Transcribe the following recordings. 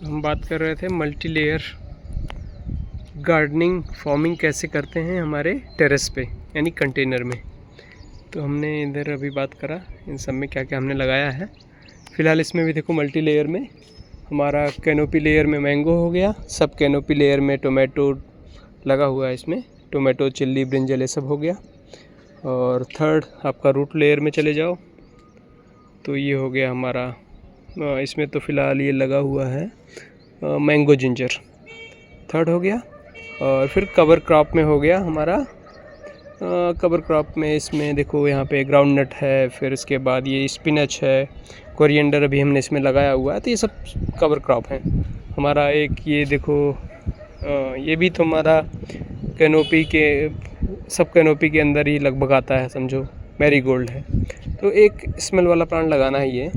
तो हम बात कर रहे थे मल्टी लेयर गार्डनिंग फार्मिंग कैसे करते हैं हमारे टेरेस पे यानी कंटेनर में। तो हमने इधर अभी बात करा इन सब में क्या क्या हमने लगाया है। फ़िलहाल इसमें भी देखो मल्टी लेयर में हमारा कैनोपी लेयर में मैंगो हो गया, सब कैनोपी लेयर में टोमेटो लगा हुआ है, इसमें टोमेटो चिल्ली ब्रिंजल ये सब हो गया। और थर्ड आपका रूट लेयर में चले जाओ तो ये हो गया हमारा, इसमें तो फ़िलहाल ये लगा हुआ है मैंगो जिंजर, थर्ड हो गया। और फिर कवर क्रॉप में हो गया हमारा, कवर क्रॉप में इसमें देखो यहाँ पे ग्राउंड नट है, फिर इसके बाद ये स्पिनच है, कोरिएंडर अभी हमने इसमें लगाया हुआ है। तो ये सब कवर क्रॉप है हमारा। एक ये देखो ये भी तो हमारा कैनोपी के, सब कैनोपी के अंदर ही लगभग आता है, समझो मैरीगोल्ड है। तो एक स्मेल वाला प्लांट लगाना है ये,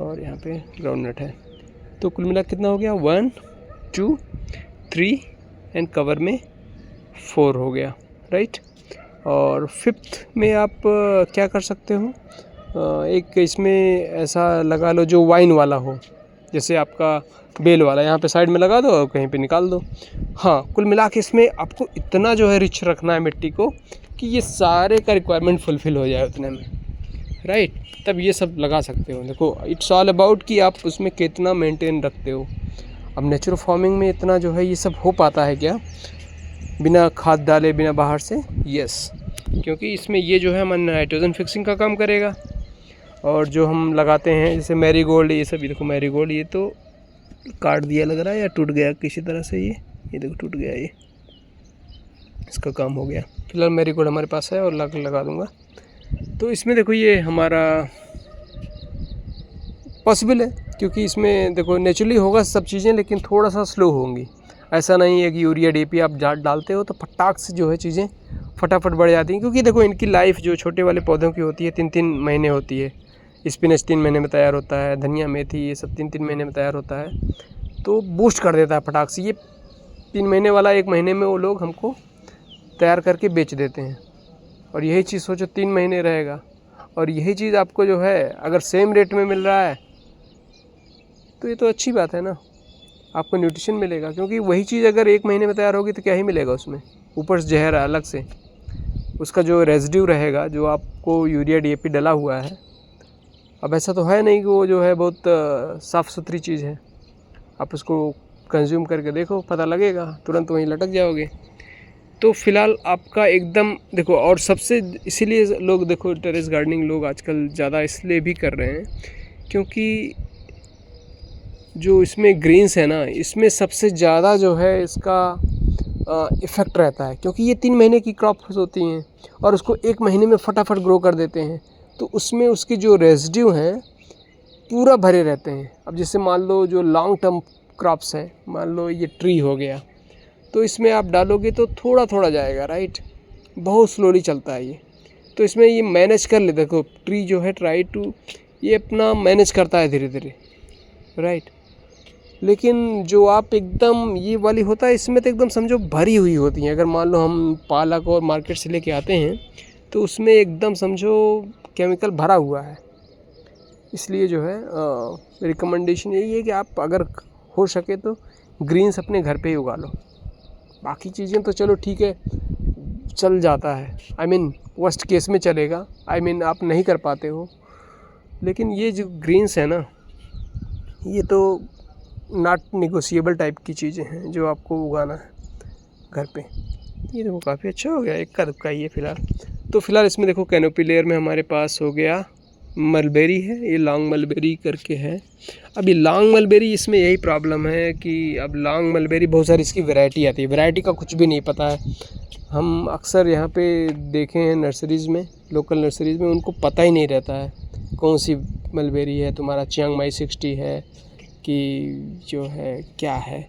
और यहाँ पे ग्राउंड नट है। तो कुल मिला कितना हो गया, 1 2 3 एंड कवर में 4 हो गया, राइट। और फिफ्थ में आप क्या कर सकते हो, एक इसमें ऐसा लगा लो जो वाइन वाला हो, जैसे आपका बेल वाला, यहाँ पे साइड में लगा दो और कहीं पे निकाल दो। हाँ, कुल मिला के इसमें आपको इतना जो है रिच रखना है मिट्टी को कि ये सारे का रिक्वायरमेंट फुलफ़िल हो जाए उतने में, राइट। तब ये सब लगा सकते हो। देखो इट्स ऑल अबाउट कि आप उसमें कितना मेंटेन रखते हो। अब नेचुरल फार्मिंग में इतना जो है ये सब हो पाता है क्या बिना खाद डाले, बिना बाहर से? यस, क्योंकि इसमें ये जो है हमारा नाइट्रोजन फिक्सिंग का काम करेगा। और जो हम लगाते हैं जैसे मैरीगोल्ड, ये सब, ये देखो मैरीगोल्ड ये तो काट दिया लग रहा है या टूट गया किसी तरह से, ये देखो टूट गया, ये इसका काम हो गया। फिलहाल मैरीगोल्ड हमारे पास है और लगा दूंगा। तो इसमें देखो ये हमारा पॉसिबल है, क्योंकि इसमें देखो नेचुरली होगा सब चीज़ें, लेकिन थोड़ा सा स्लो होंगी। ऐसा नहीं है कि यूरिया डीएपी आप डालते हो तो फटाक से जो है चीज़ें फटाफट बढ़ जाती हैं, क्योंकि देखो इनकी लाइफ जो छोटे वाले पौधों की होती है 3-3 महीने होती है। स्पिनच 3 महीने में तैयार होता है, धनिया मेथी ये सब 3-3 महीने में तैयार होता है। तो बूस्ट कर देता है फटाक से। ये 3 महीने वाला 1 महीने में वो लोग हमको तैयार करके बेच देते हैं। और यही चीज़ सोचो 3 महीने रहेगा, और यही चीज़ आपको जो है अगर सेम रेट में मिल रहा है तो ये तो अच्छी बात है ना, आपको न्यूट्रिशन मिलेगा। क्योंकि वही चीज़ अगर 1 महीने में तैयार होगी तो क्या ही मिलेगा उसमें, ऊपर से जहर अलग से, उसका जो रेजिड्यू रहेगा जो आपको यूरिया डीएपी डला हुआ है। अब ऐसा तो है नहीं कि वो जो है बहुत साफ़ सुथरी चीज़ है, आप उसको कंज्यूम करके देखो, पता लगेगा, तुरंत वहीं लटक जाओगे। तो फ़िलहाल आपका एकदम देखो, और सबसे इसीलिए लोग देखो टेरेस गार्डनिंग लोग आजकल ज़्यादा इसलिए भी कर रहे हैं क्योंकि जो इसमें ग्रीन्स है ना, इसमें सबसे ज़्यादा जो है इसका इफ़ेक्ट रहता है, क्योंकि ये 3 महीने की क्रॉप्स होती हैं और उसको 1 महीने में फटाफट ग्रो कर देते हैं। तो उसमें उसके जो रेजिड्यू हैं पूरा भरे रहते हैं। अब जैसे मान लो जो लॉन्ग टर्म क्रॉप्स हैं, मान लो ये ट्री हो गया, तो इसमें आप डालोगे तो थोड़ा थोड़ा जाएगा, राइट, बहुत स्लोली चलता है ये। तो इसमें ये मैनेज कर ले, देखो ट्री जो है ट्राई टू ये अपना मैनेज करता है धीरे धीरे, राइट। लेकिन जो आप एकदम ये वाली होता है, इसमें तो एकदम समझो भरी हुई होती हैं। अगर मान लो हम पालक और मार्केट से लेके आते हैं तो उसमें एकदम समझो केमिकल भरा हुआ है। इसलिए जो है रिकमेंडेशन यही है कि आप अगर हो सके तो ग्रीन्स अपने घर पे ही उगा लो। बाकी चीज़ें तो चलो ठीक है, चल जाता है, आई मीन वर्स्ट केस में चलेगा, आई मीन आप नहीं कर पाते हो। लेकिन ये जो ग्रीन्स है ना, ये तो नॉट निगोशिएबल टाइप की चीज़ें हैं जो आपको उगाना है घर पे। ये देखो काफ़ी अच्छा हो गया, एक का दुक्का ही है फ़िलहाल। तो फ़िलहाल इसमें देखो कैनोपी लेयर में हमारे पास हो गया मलबेरी है, ये लॉन्ग मलबेरी करके है। अब ये लॉन्ग मलबेरी, इसमें यही प्रॉब्लम है कि अब लॉन्ग मलबेरी बहुत सारी इसकी वैरायटी आती है, वैरायटी का कुछ भी नहीं पता है। हम अक्सर यहाँ पे देखे हैं नर्सरीज़ में, लोकल नर्सरीज़ में, उनको पता ही नहीं रहता है कौन सी मलबेरी है, तुम्हारा चियांग माई 60 है कि जो है क्या है,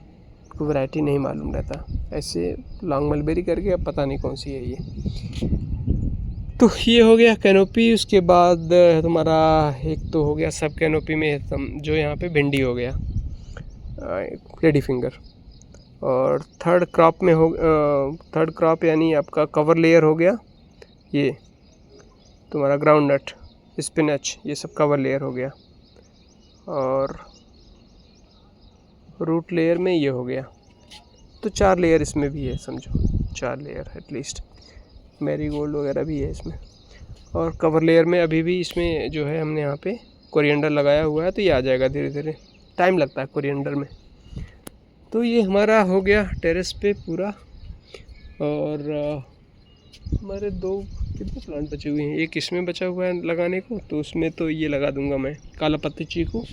कोई वैरायटी नहीं मालूम रहता। ऐसे लॉन्ग मलबेरी करके अब पता नहीं कौन सी है ये। तो ये हो गया कैनोपी। उसके बाद तुम्हारा एक तो हो गया सब कैनोपी में जो यहाँ पे भिंडी हो गया, लेडी फिंगर। और थर्ड क्रॉप में हो, थर्ड क्रॉप यानी आपका कवर लेयर हो गया ये तुम्हारा ग्राउंड नट, स्पिनच, ये सब कवर लेयर हो गया। और रूट लेयर में ये हो गया, तो 4 लेयर इसमें भी है, समझो 4 लेयर एटलीस्ट। मैरीगोल्ड वगैरह भी है इसमें। और कवर लेयर में अभी भी इसमें जो है हमने यहाँ पे कोरिएंडर लगाया हुआ है, तो ये आ जाएगा धीरे धीरे, टाइम लगता है कोरिएंडर में। तो ये हमारा हो गया टेरेस पे पूरा। और हमारे 2 कितने प्लांट बचे हुए हैं, एक इसमें बचा हुआ है लगाने को, तो उसमें तो ये लगा दूंगा मैं काला पत्ती चीकू,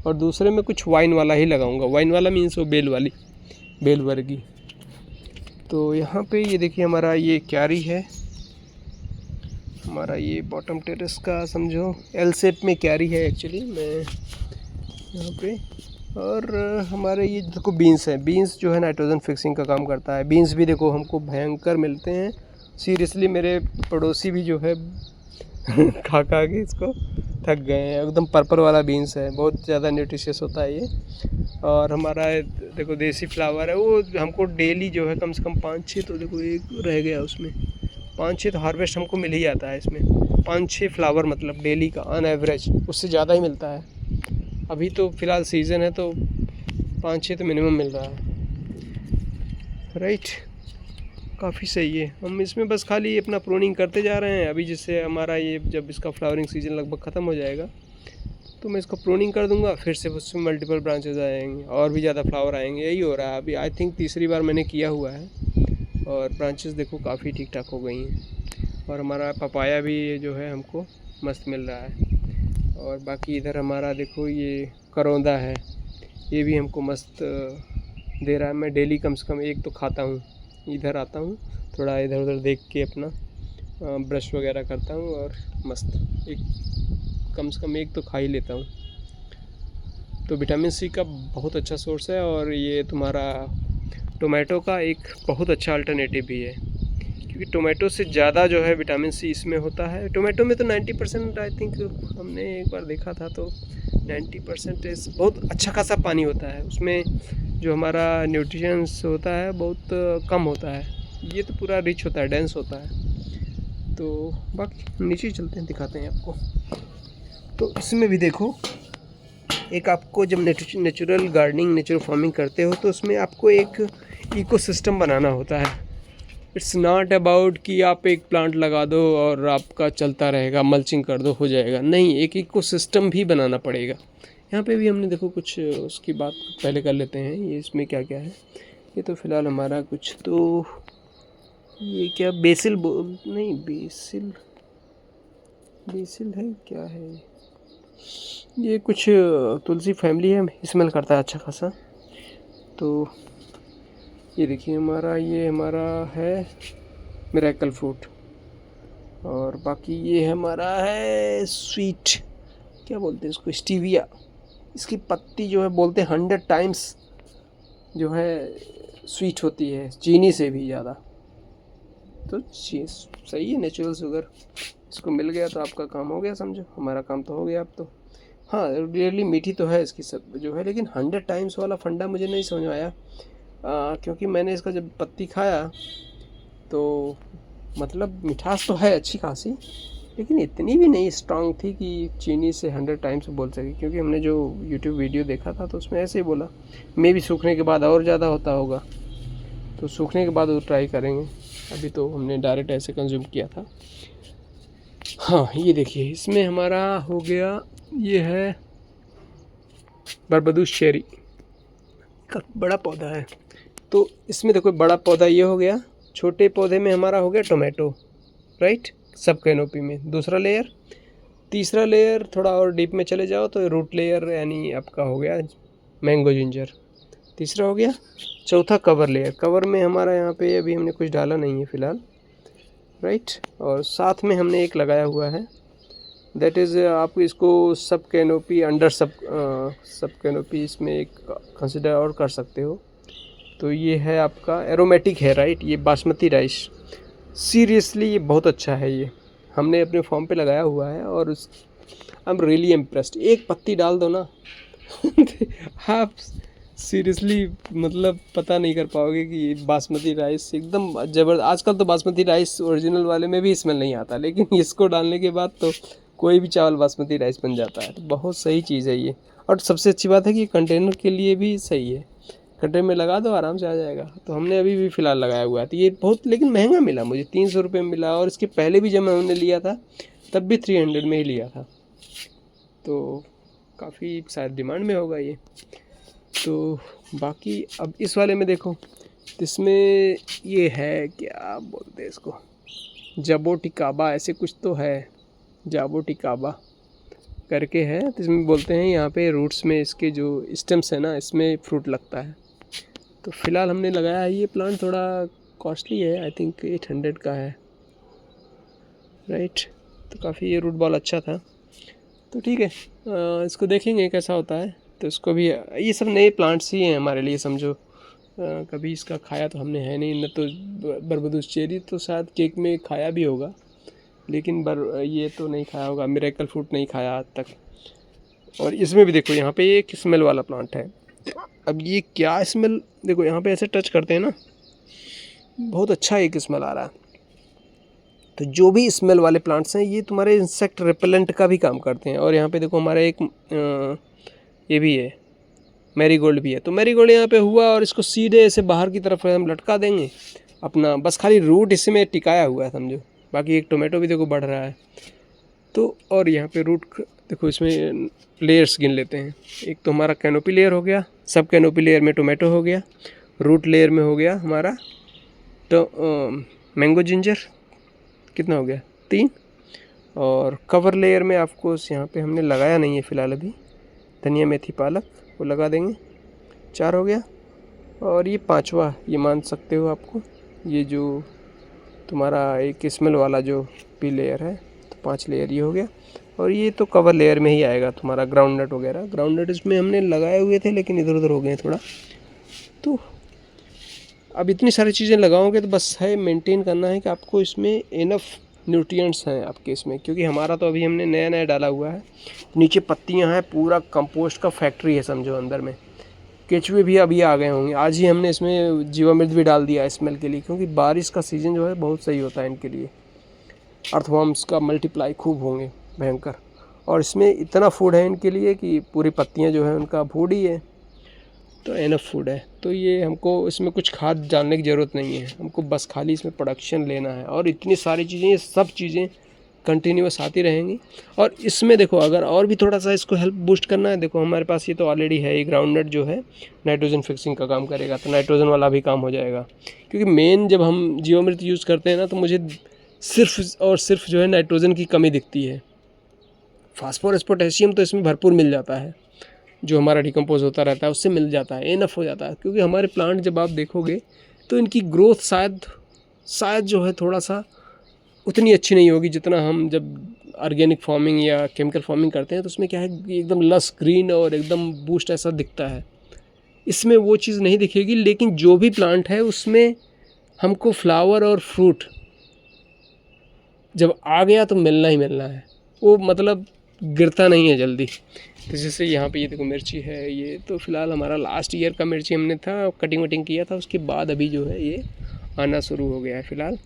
और दूसरे में कुछ वाइन वाला ही लगाऊंगा। वाइन वाला मीन्स वो बेल वाली, बेल वर्गी। तो यहाँ पे ये देखिए हमारा ये क्यारी है, हमारा ये बॉटम टेरेस का समझो एल शेप में क्यारी है एक्चुअली मैं यहाँ पे। और हमारे ये देखो बीन्स है, बीन्स जो है नाइट्रोजन फिक्सिंग का काम करता है। बीन्स भी देखो हमको भयंकर मिलते हैं सीरियसली, मेरे पड़ोसी भी जो है खा के इसको थक गए हैं। एकदम पर्पल वाला बीन्स है, बहुत ज़्यादा न्यूट्रिशियस होता है ये। और हमारा देखो देसी फ्लावर है, वो हमको डेली जो है कम से कम 5-6, तो देखो एक रह गया उसमें, 5-6 तो हार्वेस्ट हमको मिल ही जाता है इसमें। 5-6 फ्लावर मतलब डेली का ऑन एवरेज, उससे ज़्यादा ही मिलता है। अभी तो फ़िलहाल सीज़न है तो 5-6 तो मिनिमम मिल रहा है, राइट। काफ़ी सही है। हम इसमें बस खाली अपना प्रूनिंग करते जा रहे हैं अभी, जिससे हमारा ये जब इसका फ्लावरिंग सीज़न लगभग ख़त्म हो जाएगा तो मैं इसका प्रूनिंग कर दूंगा, फिर से उसमें मल्टीपल ब्रांचेज आएंगे और भी ज़्यादा फ्लावर आएंगे। यही हो रहा है अभी, आई थिंक तीसरी बार मैंने किया हुआ है, और ब्रांचेस देखो काफ़ी ठीक ठाक हो गई हैं। और हमारा पपाया भी जो है हमको मस्त मिल रहा है। और बाकी इधर हमारा देखो ये करौंदा है, ये भी हमको मस्त दे रहा है। मैं डेली कम से कम एक तो खाता हूँ, इधर आता हूँ थोड़ा इधर उधर देख के अपना ब्रश वगैरह करता हूँ, और मस्त एक कम से कम एक तो खा ही लेता हूँ। तो विटामिन सी का बहुत अच्छा सोर्स है, और ये तुम्हारा टोमेटो का एक बहुत अच्छा अल्टरनेटिव भी है, क्योंकि टोमेटो से ज़्यादा जो है विटामिन सी इसमें होता है। टोमेटो में तो 90% आई थिंक हमने एक बार देखा था, तो 90% बहुत अच्छा खासा पानी होता है उसमें, जो हमारा न्यूट्रिशंस होता है बहुत कम होता है। ये तो पूरा रिच होता है, डेंस होता है। तो बाकी नीचे चलते हैं, दिखाते हैं आपको। तो इसमें भी देखो, एक आपको जब नेचुरल गार्डनिंग, नेचुरल फार्मिंग करते हो तो उसमें आपको एक इकोसिस्टम बनाना होता है। इट्स नॉट अबाउट कि आप एक प्लांट लगा दो और आपका चलता रहेगा, मल्चिंग कर दो हो जाएगा, नहीं, एक इकोसिस्टम भी बनाना पड़ेगा। यहाँ पे भी हमने देखो कुछ उसकी बात पहले कर लेते हैं, ये इसमें क्या क्या है। ये तो फ़िलहाल हमारा कुछ, तो ये क्या बेसिल नहीं, बेसिल है, क्या है ये कुछ तुलसी फैमिली है, स्मेल करता है अच्छा खासा। तो ये देखिए ये हमारा है मिरेकल फ्रूट, और बाकी ये हमारा है स्वीट, क्या बोलते हैं इसको, स्टीविया। इसकी पत्ती जो है बोलते हैं 100 टाइम्स जो है स्वीट होती है, चीनी से भी ज़्यादा। तो सही है, नेचुरल शुगर इसको मिल गया तो आपका काम हो गया, समझो हमारा काम तो हो गया अब तो। हाँ, रियली मीठी तो है इसकी सब जो है, लेकिन 100 टाइम्स वाला फंडा मुझे नहीं समझ में आया, क्योंकि मैंने इसका जब पत्ती खाया तो मतलब मिठास तो है अच्छी खासी, लेकिन इतनी भी नहीं स्ट्रांग थी कि चीनी से 100 टाइम्स बोल सके। क्योंकि हमने जो यूट्यूब वीडियो देखा था तो उसमें ऐसे ही बोला, मे भी सूखने के बाद और ज़्यादा होता होगा, तो सूखने के बाद वो ट्राई करेंगे। अभी तो हमने डायरेक्ट ऐसे कंज्यूम किया था। हाँ, ये देखिए इसमें हमारा हो गया, ये है बरबदूस चेरी का बड़ा पौधा है। तो इसमें देखो बड़ा पौधा ये हो गया, छोटे पौधे में हमारा हो गया टोमेटो, राइट, सब कैनोपी में। दूसरा लेयर, तीसरा लेयर थोड़ा और डीप में चले जाओ तो रूट लेयर यानी आपका हो गया मैंगो जिंजर, तीसरा हो गया। चौथा कवर लेयर, कवर में हमारा यहाँ पे अभी हमने कुछ डाला नहीं है फ़िलहाल, राइट। और साथ में हमने एक लगाया हुआ है, दैट इज़ आप इसको सब कैनोपी, अंडर सब कैनोपी इसमें एक कंसिडर और कर सकते हो। तो ये है आपका एरोमेटिक है, राइट, ये बासमती राइस। सीरियसली ये बहुत अच्छा है, ये हमने अपने फॉर्म पे लगाया हुआ है और आई एम रियली इम्प्रेस्ड। एक पत्ती डाल दो ना आप सीरियसली मतलब पता नहीं कर पाओगे कि बासमती राइस एकदम ज़बरदस्त। आजकल तो बासमती राइस ओरिजिनल वाले में भी स्मेल नहीं आता, लेकिन इसको डालने के बाद तो कोई भी चावल बासमती राइस बन जाता है। तो बहुत सही चीज़ है ये, और सबसे अच्छी बात है कि कंटेनर के लिए भी सही है। गड्ढे में लगा दो, आराम से आ जाएगा। तो हमने अभी भी फ़िलहाल लगाया हुआ है। तो ये बहुत लेकिन महंगा मिला मुझे, 300 रुपये में मिला, और इसके पहले भी जब हमने लिया था तब भी 300 में ही लिया था। तो काफ़ी शायद डिमांड में होगा ये। तो बाकी अब इस वाले में देखो, इसमें ये है, क्या बोलते हैं इसको, जाबोटिकाबा ऐसे कुछ तो है, जाबोटिकाबा करके है। तो इसमें बोलते हैं यहाँ पे रूट्स में इसके जो स्टेम्स है ना, इसमें फ्रूट लगता है। तो फ़िलहाल हमने लगाया है। ये प्लांट थोड़ा कॉस्टली है, आई थिंक 800 का है, राइट। तो काफ़ी ये रूट बॉल अच्छा था। तो ठीक है, इसको देखेंगे कैसा होता है। तो इसको भी, ये सब नए प्लांट्स ही हैं हमारे लिए, समझो। कभी इसका खाया तो हमने है नहीं, न तो बरबदूस चेरी तो शायद केक में खाया भी होगा, लेकिन ये तो नहीं खाया होगा, मिरेकल फ्रूट नहीं खाया आज तक। और इसमें भी देखो, यहाँ पे एक स्मेल वाला प्लांट है। अब ये क्या स्मेल, देखो यहाँ पे ऐसे टच करते हैं ना, बहुत अच्छा एक स्मेल आ रहा है। तो जो भी स्मेल वाले प्लांट्स हैं ये तुम्हारे इंसेक्ट रिपेलेंट का भी काम करते हैं। और यहाँ पे देखो हमारा एक ये भी है, मैरीगोल्ड भी है। तो मैरीगोल्ड यहाँ पे हुआ, और इसको सीधे ऐसे बाहर की तरफ हम लटका देंगे अपना, बस खाली रूट इसमें टिकाया हुआ है समझो। बाकी एक टोमेटो भी देखो बढ़ रहा है। तो और यहाँ पे रूट देखो, इसमें लेयर्स गिन लेते हैं। एक तो हमारा कैनोपी लेयर हो गया, सब कैनोपी लेयर में टोमेटो हो गया, रूट लेयर में हो गया हमारा तो मैंगो जिंजर, कितना हो गया 3, और कवर लेयर में आपको यहाँ पे हमने लगाया नहीं है फ़िलहाल अभी, धनिया मेथी पालक वो लगा देंगे, 4 हो गया। और ये 5वां, ये मान सकते हो आपको, ये जो तुम्हारा एक स्मेल वाला जो पी लेयर है, तो 5 लेयर ये हो गया। और ये तो कवर लेयर में ही आएगा तुम्हारा ग्राउंड नट वगैरह। ग्राउंड नट इसमें हमने लगाए हुए थे लेकिन इधर उधर हो गए थोड़ा। तो अब इतनी सारी चीज़ें लगाओगे तो बस है मेंटेन करना है कि आपको इसमें इनफ न्यूट्रिएंट्स हैं आपके इसमें, क्योंकि हमारा तो अभी हमने नया नया डाला हुआ है। नीचे पत्तियां हैं, पूरा कंपोस्ट का फैक्ट्री है समझो अंदर में। केचुए भी अभी आ गए होंगे, आज ही हमने इसमें जीवामृत भी डाल दिया स्मेल के लिए, क्योंकि बारिश का सीज़न जो है बहुत सही होता है इनके लिए। अर्थवर्म्स का मल्टीप्लाई खूब होंगे भयंकर, और इसमें इतना फूड है इनके लिए कि पूरी पत्तियाँ जो है उनका फूड ही है, तो एनफ फूड है। तो ये हमको इसमें कुछ खाद डालने की ज़रूरत नहीं है, हमको बस खाली इसमें प्रोडक्शन लेना है। और इतनी सारी चीज़ें, ये सब चीज़ें कंटिन्यूस आती रहेंगी। और इसमें देखो, अगर और भी थोड़ा सा इसको हेल्प बूस्ट करना है, देखो हमारे पास ये तो ऑलरेडी है, ये ग्राउंड नट जो है नाइट्रोजन फिक्सिंग का काम करेगा, तो नाइट्रोजन वाला भी काम हो जाएगा। क्योंकि मेन जब हम जीवामृत यूज़ करते हैं ना, तो मुझे सिर्फ और सिर्फ जो है नाइट्रोजन की कमी दिखती है। फास्फोरस पोटेशियम तो इसमें भरपूर मिल जाता है, जो हमारा डिकम्पोज होता रहता है उससे मिल जाता है, इनफ हो जाता है। क्योंकि हमारे प्लांट जब आप देखोगे तो इनकी ग्रोथ शायद जो है थोड़ा सा उतनी अच्छी नहीं होगी जितना हम जब ऑर्गेनिक फार्मिंग या केमिकल फार्मिंग करते हैं, तो उसमें क्या है कि एकदम लस ग्रीन और एकदम बूस्ट ऐसा दिखता है। इसमें वो चीज़ नहीं दिखेगी, लेकिन जो भी प्लांट है उसमें हमको फ्लावर और फ्रूट जब आ गया तो मिलना ही मिलना है, वो मतलब गिरता नहीं है जल्दी। तो जैसे यहाँ पे ये देखो मिर्ची है, ये तो फ़िलहाल हमारा लास्ट ईयर का मिर्ची हमने था, कटिंग वटिंग किया था, उसके बाद अभी जो है ये आना शुरू हो गया है फ़िलहाल।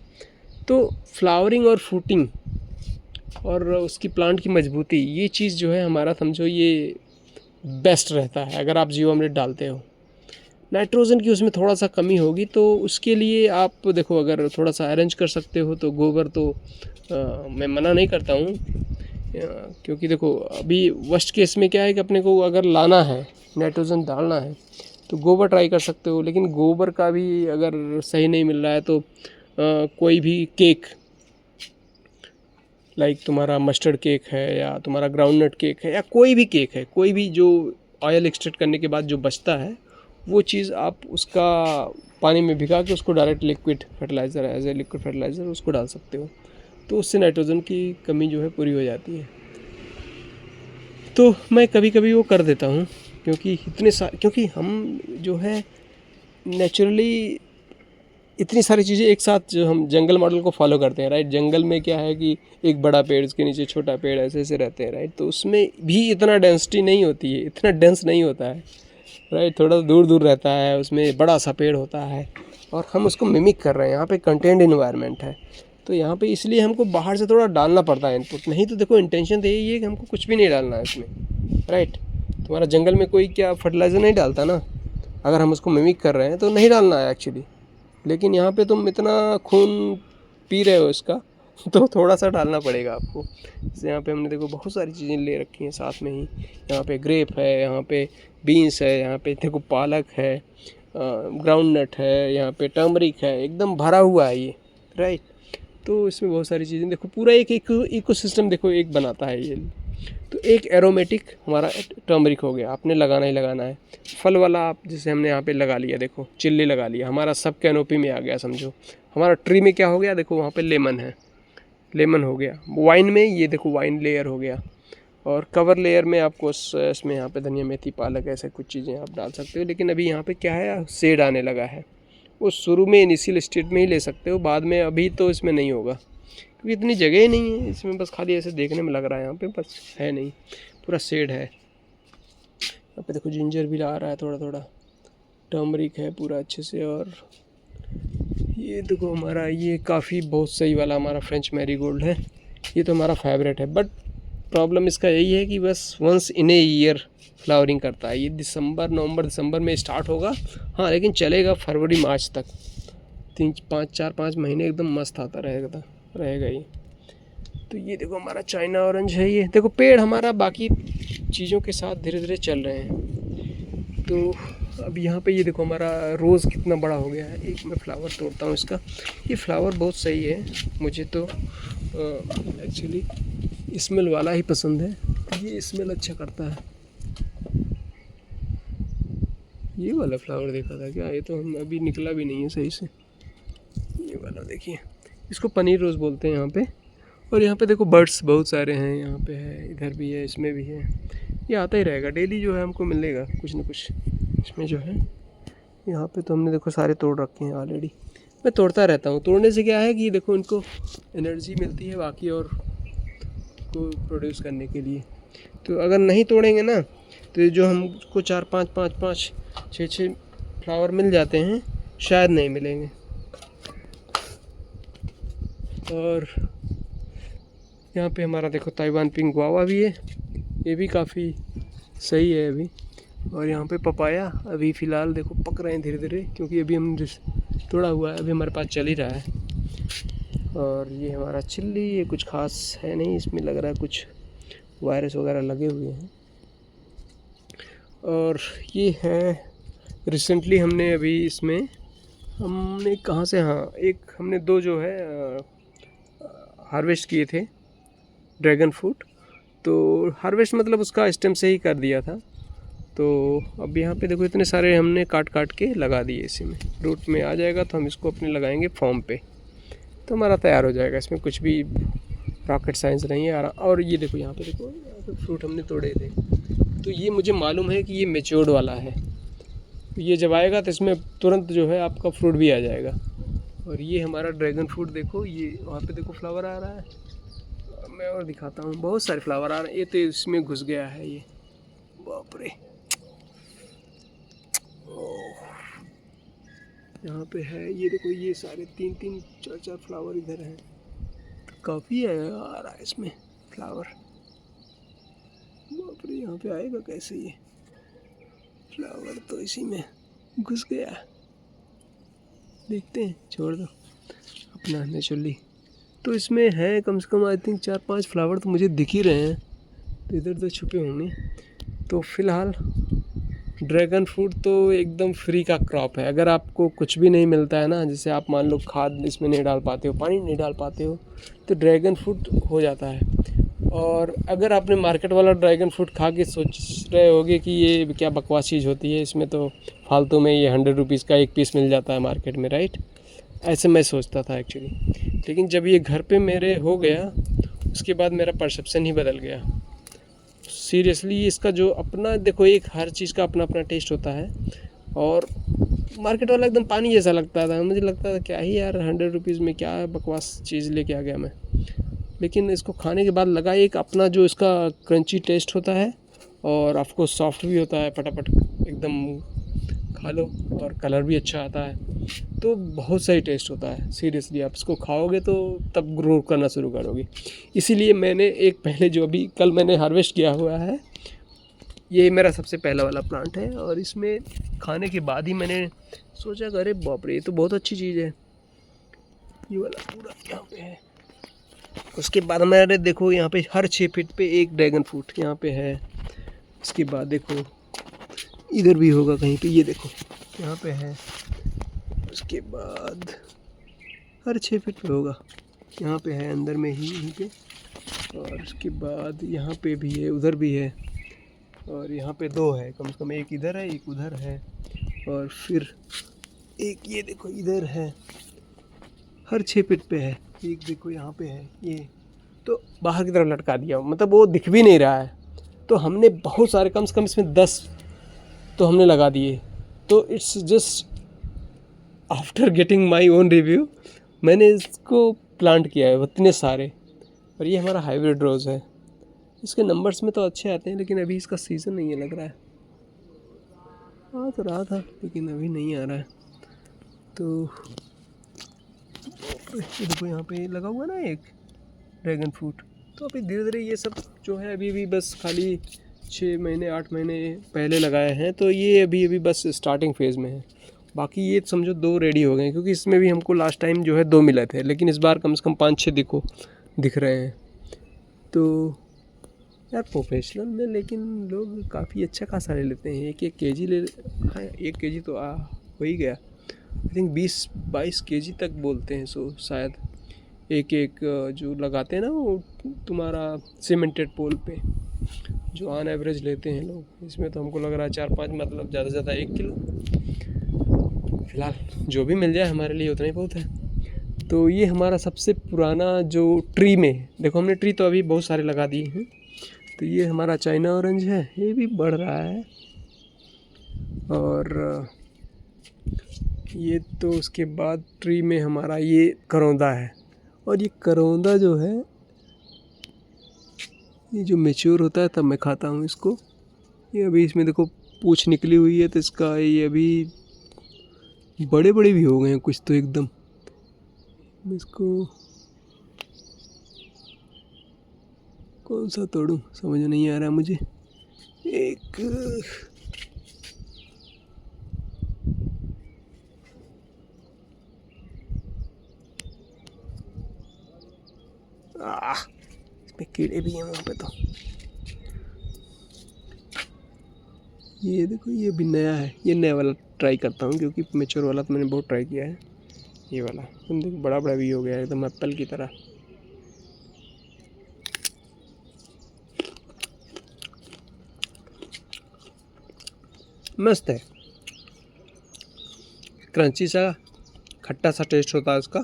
तो फ्लावरिंग और फ्रूटिंग और उसकी प्लांट की मजबूती, ये चीज़ जो है हमारा समझो ये बेस्ट रहता है अगर आप जीवामृत डालते हो। नाइट्रोजन की उसमें थोड़ा सा कमी होगी, तो उसके लिए आप देखो अगर थोड़ा सा अरेंज कर सकते हो तो गोबर तो मैं मना नहीं करता हूँ, क्योंकि देखो अभी वर्स्ट केस में क्या है कि अपने को अगर लाना है नाइट्रोजन डालना है तो गोबर ट्राई कर सकते हो। लेकिन गोबर का भी अगर सही नहीं मिल रहा है तो कोई भी केक, लाइक तुम्हारा मस्टर्ड केक है या तुम्हारा ग्राउंडनट केक है या कोई भी केक है, कोई भी जो ऑयल एक्सट्रैक्ट करने के बाद जो बचता है वो चीज़ आप उसका पानी में भिगा के उसको direct liquid fertiliser as a liquid fertiliser उसको डाल सकते हो, तो उससे नाइट्रोजन की कमी जो है पूरी हो जाती है। तो मैं कभी कभी वो कर देता हूँ, क्योंकि हम जो है नेचुरली इतनी सारी चीज़ें एक साथ जो हम जंगल मॉडल को फॉलो करते हैं, राइट। जंगल में क्या है कि एक बड़ा पेड़, उसके नीचे छोटा पेड़, ऐसे ऐसे रहते हैं, राइट। तो उसमें भी इतना डेंसिटी नहीं होती है, इतना डेंस नहीं होता है, राइट। थोड़ा दूर दूर रहता है, उसमें बड़ा सा पेड़ होता है और हम उसको मिमिक कर रहे हैं। यहाँ पे कंटेंट इन्वायरमेंट है, तो यहाँ पे इसलिए हमको बाहर से थोड़ा डालना पड़ता है इनपुट। नहीं तो देखो इंटेंशन तो यही है कि हमको कुछ भी नहीं डालना है इसमें, राइट। तुम्हारा जंगल में कोई क्या फर्टिलाइज़र नहीं डालता ना, अगर हम उसको मिमिक कर रहे हैं तो नहीं डालना है एक्चुअली। लेकिन यहाँ पे तुम इतना खून पी रहे हो इसका तो थोड़ा सा डालना पड़ेगा आपको। जैसे यहाँ पे हमने देखो बहुत सारी चीज़ें ले रखी हैं साथ में ही। यहाँ पे ग्रेप है, यहाँ पे बीन्स है, यहाँ पे देखो पालक है, ग्राउंड नट है, यहाँ पे टर्मरिक है, एकदम भरा हुआ है ये, राइट। तो इसमें बहुत सारी चीज़ें देखो, पूरा एक इकोसिस्टम देखो एक बनाता है ये। तो एक एरोमेटिक हमारा टर्मरिक हो गया, आपने लगाना ही लगाना है। फल वाला आप जैसे हमने यहाँ पे लगा लिया, देखो चिल्ली लगा लिया, हमारा सब कैनोपी में आ गया समझो। हमारा ट्री में क्या हो गया, देखो वहाँ पे लेमन है, लेमन हो गया। वाइन में ये देखो वाइन लेयर हो गया। और कवर लेयर में आपको इसमें यहाँ पे धनिया मेथी पालक ऐसे कुछ चीज़ें आप डाल सकते हो। लेकिन अभी यहाँ पे क्या है, शेड आने लगा है। वो शुरू में इनिशियल स्टेट में ही ले सकते हो, बाद में अभी तो इसमें नहीं होगा क्योंकि इतनी जगह ही नहीं है इसमें। बस खाली ऐसे देखने में लग रहा है, यहाँ पे बस है नहीं, पूरा शेड है। यहाँ पे देखो जिंजर भी ला रहा है थोड़ा थोड़ा, टर्मरिक है पूरा अच्छे से। और ये देखो हमारा ये काफ़ी बहुत सही वाला हमारा फ्रेंच मैरीगोल्ड है, ये तो हमारा फेवरेट है। बट प्रॉब्लम इसका यही है कि बस once in a year flowering करता है। ये नवंबर दिसंबर में स्टार्ट होगा, हाँ, लेकिन चलेगा फरवरी मार्च तक, 4-5 महीने एकदम मस्त आता रहेगा ये। तो ये देखो हमारा चाइना ऑरेंज है। ये देखो पेड़ हमारा बाकी चीज़ों के साथ धीरे धीरे चल रहे हैं। तो अब यहाँ पे ये देखो हमारा रोज़ कितना बड़ा हो गया है। एक मैं फ्लावर तोड़ता हूँ इसका, ये फ्लावर बहुत सही है, मुझे तो एक्चुअली स्मेल वाला ही पसंद है, ये स्मेल अच्छा करता है। ये वाला फ्लावर देखा था क्या, ये तो हम अभी निकला भी नहीं है सही से। ये वाला देखिए, इसको पनीर रोज़ बोलते हैं यहाँ पे। और यहाँ पे देखो बर्ड्स बहुत सारे हैं, यहाँ पे है, इधर भी है, इसमें भी है। ये आता ही रहेगा, डेली जो है हमको मिलेगा कुछ ना कुछ इसमें जो है। यहाँ पे तो हमने देखो सारे तोड़ रखे हैं ऑलरेडी, मैं तोड़ता रहता हूँ। तोड़ने से क्या है कि देखो इनको एनर्जी मिलती है बाकी और को प्रोड्यूस करने के लिए। तो अगर नहीं तोड़ेंगे ना तो जो हमको 4-5 6 फ्लावर मिल जाते हैं, शायद नहीं मिलेंगे। और यहाँ पे हमारा देखो ताइवान पिंक गुआवा भी है, ये भी काफ़ी सही है अभी। और यहाँ पे पपाया अभी फ़िलहाल देखो पक रहे हैं धीरे धीरे, क्योंकि अभी हम तोड़ा हुआ है, अभी हमारे पास चल ही रहा है। और ये हमारा चिल्ली, ये कुछ खास है नहीं, इसमें लग रहा है कुछ वायरस वगैरह लगे हुए हैं। और ये है रिसेंटली हमने अभी इसमें हमने कहाँ से, हाँ, एक हमने 2 जो है हार्वेस्ट किए थे ड्रैगन फ्रूट। तो हार्वेस्ट मतलब उसका स्टेम से ही कर दिया था। तो अब यहाँ पे देखो इतने सारे हमने काट के लगा दिए, इसी में रूट में आ जाएगा तो हम इसको अपने लगाएंगे फॉर्म पे, तो हमारा तैयार हो जाएगा। इसमें कुछ भी रॉकेट साइंस नहीं है। और ये देखो यहाँ पे फ्रूट हमने तोड़े थे, तो ये मुझे मालूम है कि ये मेच्योर्ड वाला है। ये जब आएगा तो इसमें तुरंत जो है आपका फ्रूट भी आ जाएगा। और ये हमारा ड्रैगन फ्रूट देखो, ये वहाँ पे देखो फ्लावर आ रहा है, मैं और दिखाता हूँ, बहुत सारे फ्लावर आ रहे हैं। ये तो इसमें घुस गया है, ये बाप रे, यहाँ पे है, ये देखो ये सारे 3-3 4-4 फ्लावर इधर हैं, काफ़ी है आ रहा है इसमें फ्लावर। बाप रे, यहाँ पे आएगा कैसे ये फ्लावर, तो इसी में घुस गया। देखते हैं, छोड़ दो अपना नेचुरली। तो इसमें है कम से कम आई थिंक 4-5 फ्लावर तो मुझे दिख ही रहे हैं, तो इधर तो छुपे होंगे। तो फ़िलहाल ड्रैगन फ्रूट तो एकदम फ्री का क्रॉप है। अगर आपको कुछ भी नहीं मिलता है ना, जैसे आप मान लो खाद इसमें नहीं डाल पाते हो, पानी नहीं डाल पाते हो, तो ड्रैगन फ्रूट हो जाता है। और अगर आपने मार्केट वाला ड्रैगन फ्रूट खा के सोच रहे होगे कि ये क्या बकवास चीज़ होती है, इसमें तो फालतू में ये 100 रुपीज़ का एक पीस मिल जाता है मार्केट में, राइट, ऐसे मैं सोचता था एक्चुअली। लेकिन जब ये घर पे मेरे हो गया, उसके बाद मेरा परसेप्शन ही बदल गया सीरियसली। इसका जो अपना देखो, एक हर चीज़ का अपना अपना टेस्ट होता है। और मार्केट वाला एकदम पानी जैसा लगता था, मुझे लगता था क्या ही यार 100 रुपीज़ में क्या बकवास चीज़ लेके आ गया मैं। लेकिन इसको खाने के बाद लगा एक अपना जो इसका क्रंची टेस्ट होता है, और आपको सॉफ्ट भी होता है, फटाफट एकदम खा लो, और कलर भी अच्छा आता है, तो बहुत सही टेस्ट होता है सीरियसली। आप इसको खाओगे तो तब ग्रो करना शुरू करोगे। इसीलिए मैंने एक पहले जो अभी कल मैंने हार्वेस्ट किया हुआ है, ये मेरा सबसे पहला वाला प्लांट है और इसमें खाने के बाद ही मैंने सोचा कि अरे बाप रे, ये तो बहुत अच्छी चीज़ है। ये वाला पूरा यहाँ पे है। उसके बाद हमारे देखो यहाँ पे हर 6 फीट पे एक ड्रैगन फ्रूट यहाँ पे है। इसके बाद देखो इधर भी होगा कहीं पे, ये देखो यहाँ पे है। उसके बाद हर 6 फीट पे होगा, यहाँ पे है अंदर में ही यहीं पे। और उसके बाद यहाँ पे भी है, उधर भी है, और यहाँ पे 2 है कम से कम, एक इधर है एक उधर है, और फिर एक ये देखो इधर है। हर 6 फीट पे है। एक देखो यहाँ पे है, ये तो बाहर की तरफ लटका दिया, मतलब वो दिख भी नहीं रहा है। तो हमने बहुत सारे, कम से कम इसमें 10 तो हमने लगा दिए। तो it's just after getting my own review मैंने इसको प्लांट किया है इतने सारे। और ये हमारा हाइब्रिड रोज़ है। इसके नंबर्स में तो अच्छे आते हैं, लेकिन अभी इसका सीज़न नहीं है लग रहा है। आ तो रहा था लेकिन अभी नहीं आ रहा है। तो ये देखो यहाँ पे लगा हुआ ना एक ड्रैगन फ्रूट। तो अभी धीरे धीरे ये सब जो है अभी बस खाली 6 महीने 8 महीने पहले लगाए हैं, तो ये अभी बस स्टार्टिंग फेज़ में है। बाकी ये समझो 2 रेडी हो गए, क्योंकि इसमें भी हमको लास्ट टाइम जो है 2 मिले थे, लेकिन इस बार कम से कम 5-6 दिख रहे हैं। तो यार प्रोफेशनल में लेकिन लोग काफ़ी अच्छा खासा ले लेते हैं। 1-1 केजी ले, हाँ 1 केजी तो हो ही गया। आई थिंक 20-22 केजी तक बोलते हैं। सो शायद एक जो लगाते हैं ना वो तुम्हारा सीमेंटेड पोल पे, जो ऑन एवरेज लेते हैं लोग। इसमें तो हमको लग रहा है 4-5, मतलब ज़्यादा से ज़्यादा 1 किलो। फिलहाल जो भी मिल जाए हमारे लिए उतना ही बहुत है। तो ये हमारा सबसे पुराना जो ट्री में, देखो हमने ट्री तो अभी बहुत सारे लगा दिए हैं। तो ये हमारा चाइना ऑरेंज है, ये भी बढ़ रहा है। और ये तो उसके बाद ट्री में हमारा ये करौंदा है। और ये करौंदा जो है, ये जो मैच्योर होता है तब मैं खाता हूँ इसको। ये अभी इसमें देखो पूँछ निकली हुई है, तो इसका ये अभी बड़े बड़े भी हो गए हैं कुछ तो एकदम। इसको कौन सा तोड़ूं समझ नहीं आ रहा मुझे। एक इसमें कीड़े भी हैं वहाँ पे। तो ये देखो ये भी नया है, ये नया वाला ट्राई करता हूँ, क्योंकि मैच्योर वाला तो मैंने बहुत ट्राई किया है। ये वाला तुम देखो बड़ा बड़ा भी हो गया है एकदम एप्पल की तरह। मस्त है, क्रंची सा खट्टा सा टेस्ट होता है उसका।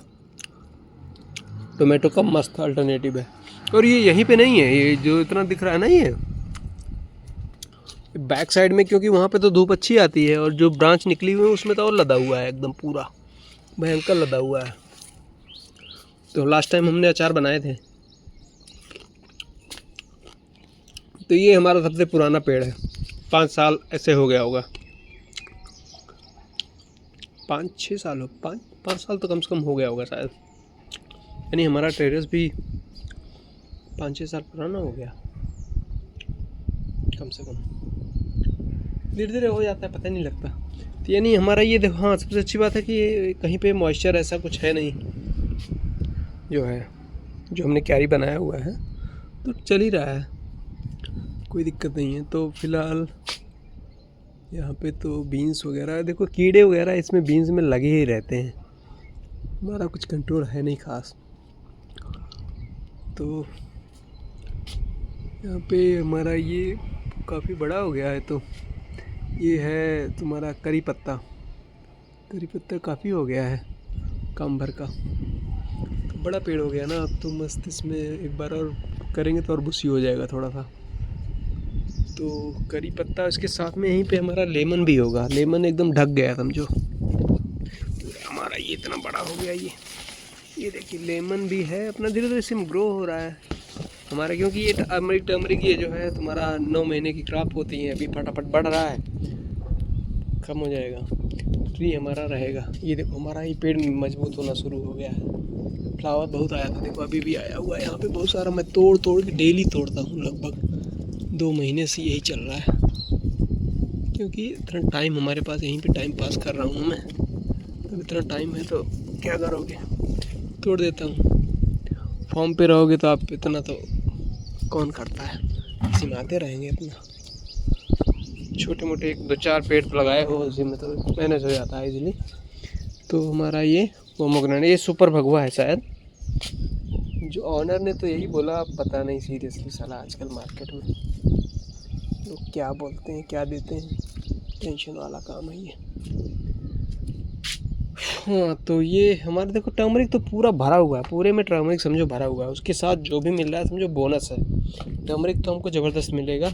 टोमेटो का मस्त अल्टरनेटिव है। और ये यहीं पे नहीं है, ये जो इतना दिख रहा है ना, ये बैक साइड में, क्योंकि वहाँ पे तो धूप अच्छी आती है, और जो ब्रांच निकली हुई है उसमें तो और लदा हुआ है एकदम, पूरा भयंकर लदा हुआ है। तो लास्ट टाइम हमने अचार बनाए थे। तो ये हमारा सबसे पुराना पेड़ है, 5 साल ऐसे हो गया होगा, 5-6 साल हो, 5 साल तो कम से कम हो गया होगा शायद। यानी हमारा टेरेस भी 5-6 साल पुराना हो गया कम से कम। धीरे धीरे हो जाता है, पता नहीं लगता। तो यानी हमारा ये देखो, हाँ सबसे अच्छी बात है कि कहीं पे मॉइस्चर ऐसा कुछ है नहीं, जो हमने क्यारी बनाया हुआ है, तो चल ही रहा है, कोई दिक्कत नहीं है। तो फिलहाल यहाँ पे तो बीन्स वगैरह, देखो कीड़े वगैरह इसमें बीन्स में लगे ही रहते हैं, हमारा कुछ कंट्रोल है नहीं ख़ास। तो यहाँ पे हमारा ये काफ़ी बड़ा हो गया है। तो ये है तुम्हारा करी पत्ता काफ़ी हो गया है, काम भर का। तो बड़ा पेड़ हो गया ना, अब तो मस्त इसमें एक बार और करेंगे तो और बुशी हो जाएगा थोड़ा सा। तो करी पत्ता, इसके साथ में यहीं पे हमारा लेमन भी होगा। लेमन एकदम ढक गया समझो, हमारा ये इतना बड़ा हो गया। ये देखिए लेमन भी है अपना, धीरे धीरे सिम ग्रो हो रहा है हमारा, क्योंकि ये टर्मरिक ये जो है तुम्हारा 9 महीने की क्रॉप होती है, अभी फटाफट बढ़ रहा है, कम हो जाएगा, ट्री हमारा रहेगा। ये देखो हमारा ये पेड़ मजबूत होना शुरू हो गया है। फ्लावर बहुत आया था, देखो अभी भी आया हुआ है यहाँ पे बहुत सारा। मैं तोड़ के डेली तोड़ता हूँ, लगभग 2 महीने से यही चल रहा है। क्योंकि इतना टाइम हमारे पास, यहीं पे टाइम पास कर रहा हूँ मैं। अब इतना टाइम है तो क्या करोगे, तोड़ देता हूँ। फॉर्म पे रहोगे तो आप इतना तो कौन करता है, सिमाते रहेंगे इतना। छोटे मोटे 1-2-4 पेड़ लगाए हो उसी में तो मैनेज हो जाता है इजीली। तो हमारा ये पोमोग्रेनेट, ये सुपर भगवा है शायद, जो ऑनर ने तो यही बोला, अब पता नहीं सीरियसली साला आजकल मार्केट में लोग क्या बोलते हैं क्या देते हैं, टेंशन वाला काम है ये। हाँ तो ये हमारे देखो टर्मरिक तो पूरा भरा हुआ है, पूरे में टर्मरिक समझो भरा हुआ है, उसके साथ जो भी मिल रहा है समझो बोनस है। टर्मरिक तो हमको ज़बरदस्त मिलेगा।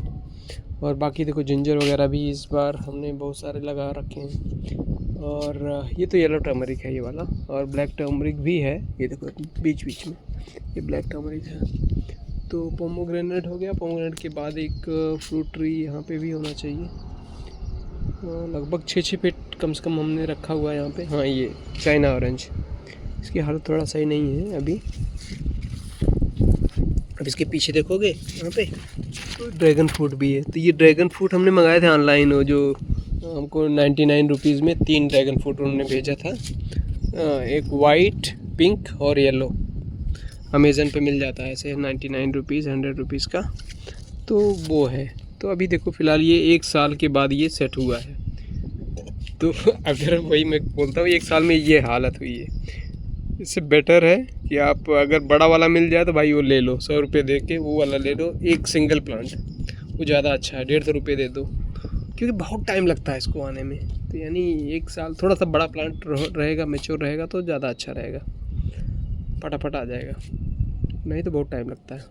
और बाकी देखो जिंजर वगैरह भी इस बार हमने बहुत सारे लगा रखे हैं। और ये तो येलो टर्मरिक है ये वाला, और ब्लैक टर्मरिक भी है, ये देखो बीच बीच में ये ब्लैक टर्मरिक है। तो पोमोग्रेनेट हो गया, पोमोग्रेनेट के बाद एक फ्रूट ट्री यहाँ पे भी होना चाहिए। लगभग 6-6 फीट कम से कम हमने रखा हुआ है यहाँ पे। हाँ ये चाइना ऑरेंज, इसकी हालत थोड़ा सही नहीं है अभी। अब इसके पीछे देखोगे यहाँ पे तो ड्रैगन फ्रूट भी है। तो ये ड्रैगन फ्रूट हमने मंगाए थे ऑनलाइन, वो जो हमको 99 रुपीज़ में 3 ड्रैगन फ्रूट उन्होंने भेजा था, एक वाइट, पिंक और येलो। अमेज़न पे मिल जाता है ऐसे 99 रुपीज़, 100 रुपीज़ का। तो वो है। तो अभी देखो फ़िलहाल ये 1 साल के बाद ये सेट हुआ है। तो अगर वही मैं बोलता हूँ 1 साल में ये हालत हुई है, इससे बेटर है कि आप अगर बड़ा वाला मिल जाए तो भाई वो ले लो, 100 रुपये दे के वो वाला ले लो, एक सिंगल प्लांट, वो ज़्यादा अच्छा है। 150 रुपये दे दो, क्योंकि बहुत टाइम लगता है इसको आने में। तो यानी 1 साल थोड़ा सा बड़ा प्लांट रहेगा, मैच्योर रहेगा तो ज़्यादा अच्छा रहेगा, फटाफट आ जाएगा, नहीं तो बहुत टाइम लगता है।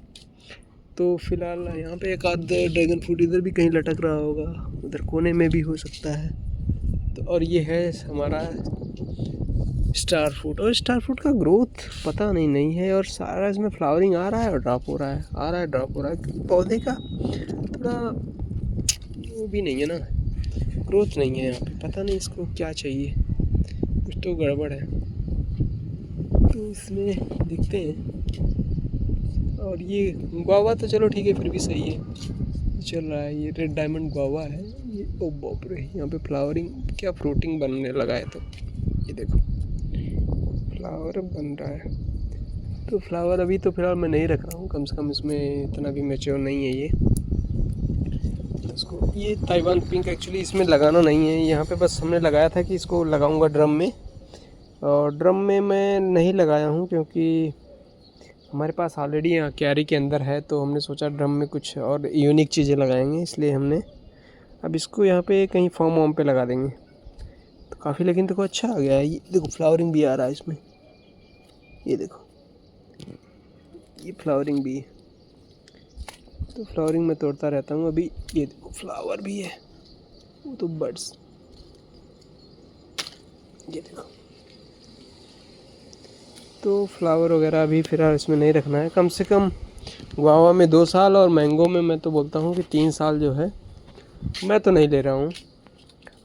तो फ़िलहाल यहाँ पे एक आध ड्रैगन फ्रूट इधर भी कहीं लटक रहा होगा, उधर कोने में भी हो सकता है। तो और ये है हमारा स्टार फ्रूट, और स्टार फ्रूट का ग्रोथ पता नहीं है, और सारा इसमें फ्लावरिंग आ रहा है और ड्रॉप हो रहा है, आ रहा है ड्रॉप हो रहा है। पौधे का थोड़ा वो भी नहीं है ना, ग्रोथ नहीं है यहाँ पे, पता नहीं इसको क्या चाहिए, कुछ तो गड़बड़ है। तो इसमें दिखते हैं। और ये गुआवा तो चलो ठीक है, फिर भी सही है, चल रहा है। ये रेड डायमंड गुआवा है ये। ओ बाप रे, यहाँ पे फ्लावरिंग क्या फ्रूटिंग बनने लगा है। तो ये देखो फ्लावर बन रहा है। तो फ्लावर अभी तो फिलहाल मैं नहीं रख रहा हूँ, कम से कम इसमें इतना भी मैच्योर नहीं है ये। इसको ये ताइवान पिंक एक्चुअली इसमें लगाना नहीं है, यहाँ पे बस हमने लगाया था कि इसको लगाऊंगा ड्रम में, और ड्रम में मैं नहीं लगाया हूँ क्योंकि हमारे पास ऑलरेडी यहाँ क्यारी के अंदर है। तो हमने सोचा ड्रम में कुछ और यूनिक चीज़ें लगाएंगे, इसलिए हमने अब इसको यहाँ पे कहीं फॉर्म वॉर्म पे लगा देंगे। तो काफ़ी, लेकिन देखो अच्छा आ गया है। ये देखो फ्लावरिंग भी आ रहा है इसमें, ये देखो ये फ्लावरिंग भी है। तो फ्लावरिंग मैं तोड़ता रहता हूँ अभी। ये देखो फ्लावर भी है, वो तो बर्ड्स, ये देखो। तो फ्लावर वगैरह अभी फ़िलहाल इसमें नहीं रखना है। कम से कम गुआवा में 2 साल और मैंगो में मैं तो बोलता हूँ कि 3 साल जो है मैं तो नहीं ले रहा हूँ।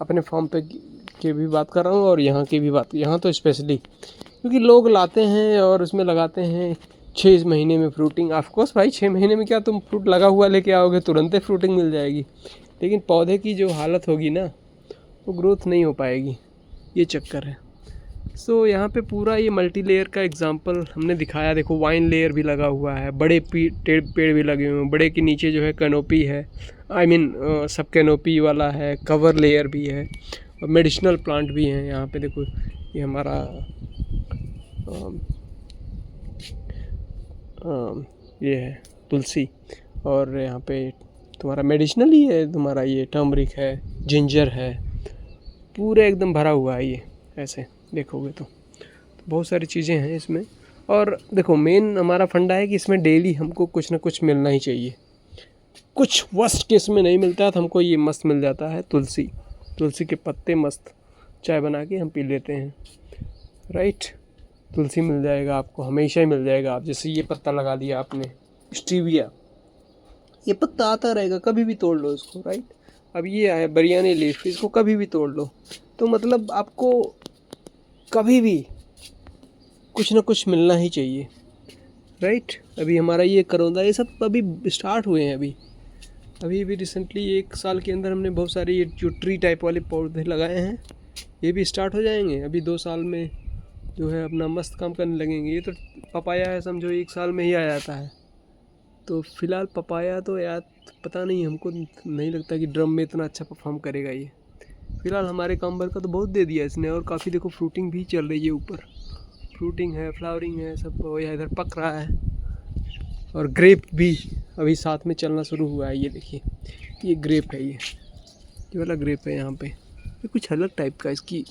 अपने फार्म पे की भी बात कर रहा हूँ और यहाँ की भी बात, यहाँ तो स्पेशली क्योंकि लोग लाते हैं और उसमें लगाते हैं 6 महीने में फ्रूटिंग। ऑफकोर्स भाई 6 महीने में क्या तुम फ्रूट लगा हुआ लेके आओगे, तुरंत ही फ्रूटिंग मिल जाएगी, लेकिन पौधे की जो हालत होगी ना वो ग्रोथ नहीं हो पाएगी, ये चक्कर है। सो यहाँ पे पूरा ये मल्टी लेयर का एग्जांपल हमने दिखाया। देखो वाइन लेयर भी लगा हुआ है, बड़े पेड़ भी लगे हुए हैं, बड़े के नीचे जो है कैनोपी है, सब कैनोपी वाला है, कवर लेयर भी है, और मेडिसिनल प्लांट भी हैं यहाँ पे। देखो ये हमारा ये है तुलसी, और यहाँ पे तुम्हारा मेडिसिनल ही है, तुम्हारा ये टर्मरिक है, जिंजर है, पूरे एकदम भरा हुआ है ये। ऐसे देखोगे तो बहुत सारी चीज़ें हैं इसमें। और देखो मेन हमारा फंडा है कि इसमें डेली हमको कुछ ना कुछ मिलना ही चाहिए। कुछ वर्स्ट केस में नहीं मिलता तो हमको ये मस्त मिल जाता है तुलसी, तुलसी के पत्ते मस्त चाय बना के हम पी लेते हैं, राइट। तुलसी मिल जाएगा आपको, हमेशा ही मिल जाएगा। आप जैसे ये पत्ता लगा दिया आपने, स्टीविया, ये पत्ता आता रहेगा, कभी भी तोड़ लो इसको, राइट। अब ये आया बिरयानी लीफ, इसको कभी भी तोड़ लो। तो मतलब आपको कभी भी कुछ ना कुछ मिलना ही चाहिए, राइट। अभी हमारा ये करौंदा, ये सब अभी स्टार्ट हुए हैं अभी, अभी भी रिसेंटली 1 साल के अंदर हमने बहुत सारे ये जो ट्री टाइप वाले पौधे लगाए हैं, ये भी स्टार्ट हो जाएंगे। अभी 2 साल में जो है अपना मस्त काम करने लगेंगे। ये तो पपाया है, समझो 1 साल में ही आ जाता है। तो फ़िलहाल पपाया तो यार पता नहीं, हमको नहीं लगता कि ड्रम में इतना अच्छा परफॉर्म करेगा ये। फ़िलहाल हमारे काम भर का तो बहुत दे दिया इसने, और काफ़ी देखो फ्रूटिंग भी चल रही है, ऊपर फ्रूटिंग है, फ्लावरिंग है, सब या इधर पक रहा है। और ग्रेप भी अभी साथ में चलना शुरू हुआ है। ये देखिए, ये ग्रेप है, ये वाला ग्रेप है यहाँ पे। ये कुछ अलग टाइप का इसकी,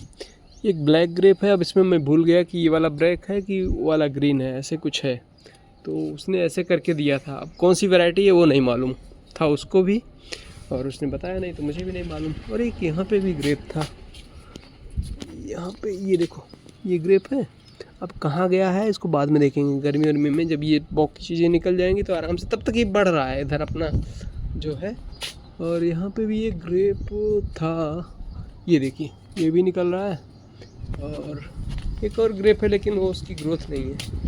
एक ब्लैक ग्रेप है। अब इसमें मैं भूल गया कि ये वाला ब्लैक है कि वो वाला ग्रीन है, ऐसे कुछ है। तो उसने ऐसे करके दिया था, अब कौन सी वैरायटी है वो नहीं मालूम था उसको भी, और उसने बताया नहीं तो मुझे भी नहीं मालूम। और एक यहाँ पे भी ग्रेप था, यहाँ पे ये देखो, ये ग्रेप है। अब कहाँ गया है इसको बाद में देखेंगे, गर्मी वर्मी में जब ये बाकी चीज़ें निकल जाएंगी तो आराम से। तब तक ये बढ़ रहा है इधर अपना जो है। और यहाँ पे भी एक ग्रेप था, ये देखिए, ये भी निकल रहा है। और एक और ग्रेप है, लेकिन वो उसकी ग्रोथ नहीं है।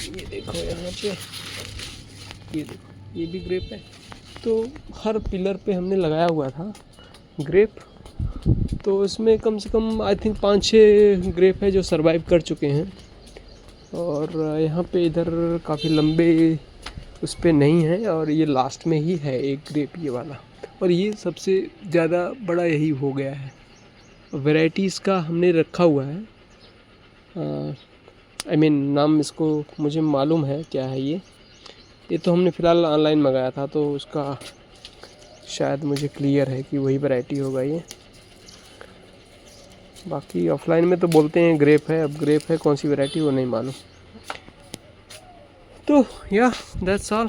ये देखो यहाँ पे, ये देखो, ये भी ग्रेप है। तो हर पिलर पे हमने लगाया हुआ था ग्रेप। तो इसमें कम से कम आई थिंक 5-6 ग्रेप है जो सरवाइव कर चुके हैं। और यहाँ पे इधर काफ़ी लंबे उस पर नहीं है, और ये लास्ट में ही है एक ग्रेप, ये वाला। और ये सबसे ज़्यादा बड़ा यही हो गया है। वैराइटीज़ का हमने रखा हुआ है, आई मीन नाम इसको मुझे मालूम है क्या है ये तो हमने फ़िलहाल ऑनलाइन मंगाया था, तो उसका शायद मुझे क्लियर है कि वही वैरायटी होगा ये। बाकी ऑफलाइन में तो बोलते हैं ग्रेप है, अब ग्रेप है कौन सी वैरायटी वो नहीं मालूम। तो या that's all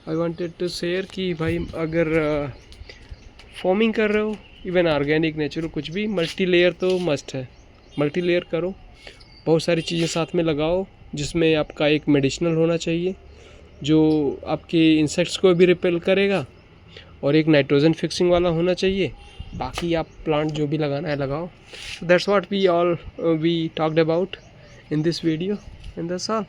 I wanted to share कि भाई अगर फॉर्मिंग कर रहे हो, इवन ऑर्गेनिक नेचुरल कुछ भी, मल्टी लेयर तो मस्ट है। मल्टी लेयर करो, बहुत सारी चीज़ें साथ में लगाओ, जिसमें आपका एक मेडिसिनल होना चाहिए जो आपके इंसेक्ट्स को भी रिपेल करेगा, और एक नाइट्रोजन फिक्सिंग वाला होना चाहिए। बाकी आप प्लांट जो भी लगाना है लगाओ। That's what we talked about in this video, and that's all.